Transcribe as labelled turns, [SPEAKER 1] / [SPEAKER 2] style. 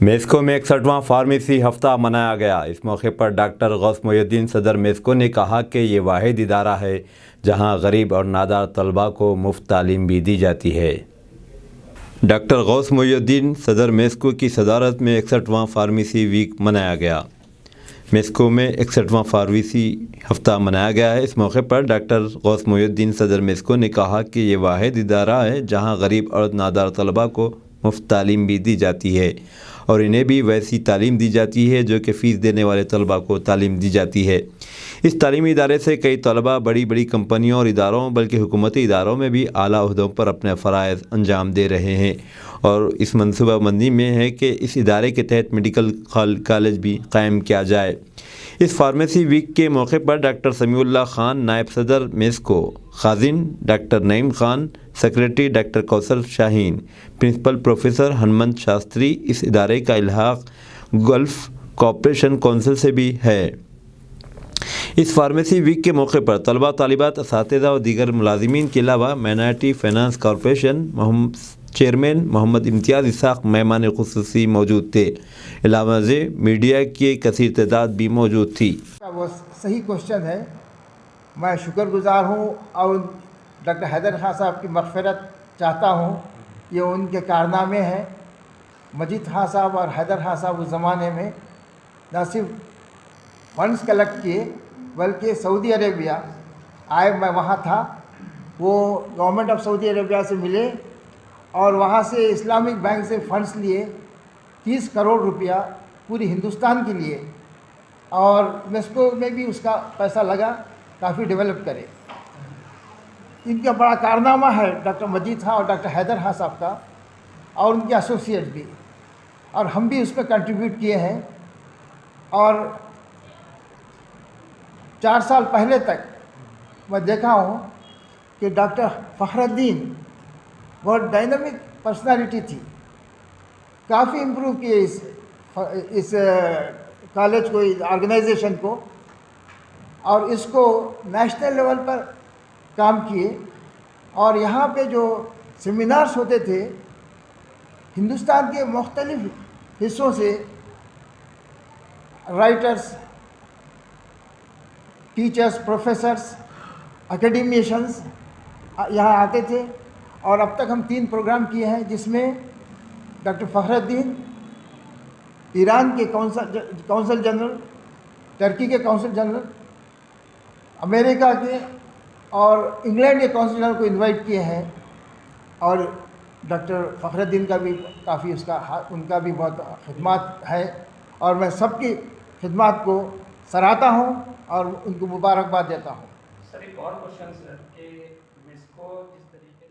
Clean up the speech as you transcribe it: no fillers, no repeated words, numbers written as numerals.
[SPEAKER 1] मेस्को में 61वां फार्मेसी हफ्ता मनाया गया। इस मौके पर डॉक्टर गौस मोहिउद्दीन सदर मेस्को ने कहा कि ये वाहिद इदारा है जहां गरीब और नादार तलबा को मुफ्त तालीम भी दी जाती है। डॉक्टर गौस मोहिउद्दीन सदर मेस्को की सदारत में 61वां फार्मेसी वीक मनाया गया। मेस्को में 61वां फार्मेसी हफ्ता मनाया गया है। इस मौके पर डॉक्टर गौस मोहिउद्दीन सदर मेस्को ने कहा कि ये वाहिद इदारा है जहां गरीब और नादार तलबा को मुफ्त तालीम भी दी जाती है और इन्हें भी वैसी तालीम दी जाती है जो कि फ़ीस देने वाले तलबा को तालीम दी जाती है। इस तालीमी इदारे से कई तलबा बड़ी बड़ी कंपनियों और इदारों बल्कि हुकूमती इदारों में भी आला ओहदों पर अपने फ़राइज़ अंजाम दे रहे हैं और इस मनसूबाबंदी में है कि इस इदारे के तहत मेडिकल कॉलेज भी कायम किया जाए। इस फार्मेसी वीक के मौके पर डॉक्टर समीउल्लाह खान नायब सदर मेस्को, खाजिन doctor Naeem Khan, secretary doctor Kausar Shaheen, principal professor Hanumant Shastri, इस इदारे का इल्हाक गल्फ़ कॉपरेशन काउंसिल से भी है। इस फार्मेसी वीक के मौके पर तलबा, तालिबात, असातिज़ा और दीगर मुलाजिमीन के अलावा minority finance corporation chairman Mohammed Imtiaz Isaq मेहमान खुसूसी मौजूद थे। अलावा से मीडिया की कसीर तादाद भी मौजूद थी।
[SPEAKER 2] वो सही क्वेश्चन है। मैं शुक्रगुज़ार हूँ और डॉक्टर हैदर खान साहब की मग़फ़िरत चाहता हूँ। ये उनके कारनामे हैं। मजीद खान साहब और हैदर खान साहब उस ज़माने में न सिर्फ फंड्स कलेक्ट किए बल्कि सऊदी अरेबिया आए, मैं वहाँ था, वो गवर्नमेंट ऑफ सऊदी अरेबिया से मिले और वहाँ से इस्लामिक बैंक से फ़ंड्स लिए 30 करोड़ रुपया पूरी हिंदुस्तान के लिए, और मेस्को में भी उसका पैसा लगा काफ़ी डेवलप करे। इनका बड़ा कारनामा है डॉक्टर मजीद खान और डॉक्टर हैदर खान साहब का और उनके एसोसिएट भी, और हम भी उसमें कंट्रीब्यूट किए हैं। और 4 साल पहले तक मैं देखा हूँ कि डॉक्टर फ़खरुद्दीन बहुत डायनामिक पर्सनालिटी थी, काफ़ी इम्प्रूव किए इस कॉलेज को, इस ऑर्गेनाइजेशन को, और इसको नेशनल लेवल पर काम किए। और यहाँ पे जो सेमिनार्स होते थे हिंदुस्तान के मुख्तलिफ हिस्सों से राइटर्स, टीचर्स, प्रोफेसर्स, एकेडमिशियंस यहाँ आते थे। और अब तक हम 3 प्रोग्राम किए हैं जिसमें डॉक्टर फ़खरुद्दीन ईरान के कौंसल जनरल, टर्की के कौंसल जनरल, अमेरिका के और इंग्लैंड के कौंसल जनरल को इनवाइट किए हैं। और डॉक्टर फ़खरुद्दीन का भी काफ़ी उनका भी बहुत खिदमत है और मैं सबकी खिदमत को सराहता हूँ और उनको मुबारकबाद देता हूँ।
[SPEAKER 3] सर, एक और क्वेश्चन सर कि मेस्को जिस तरीके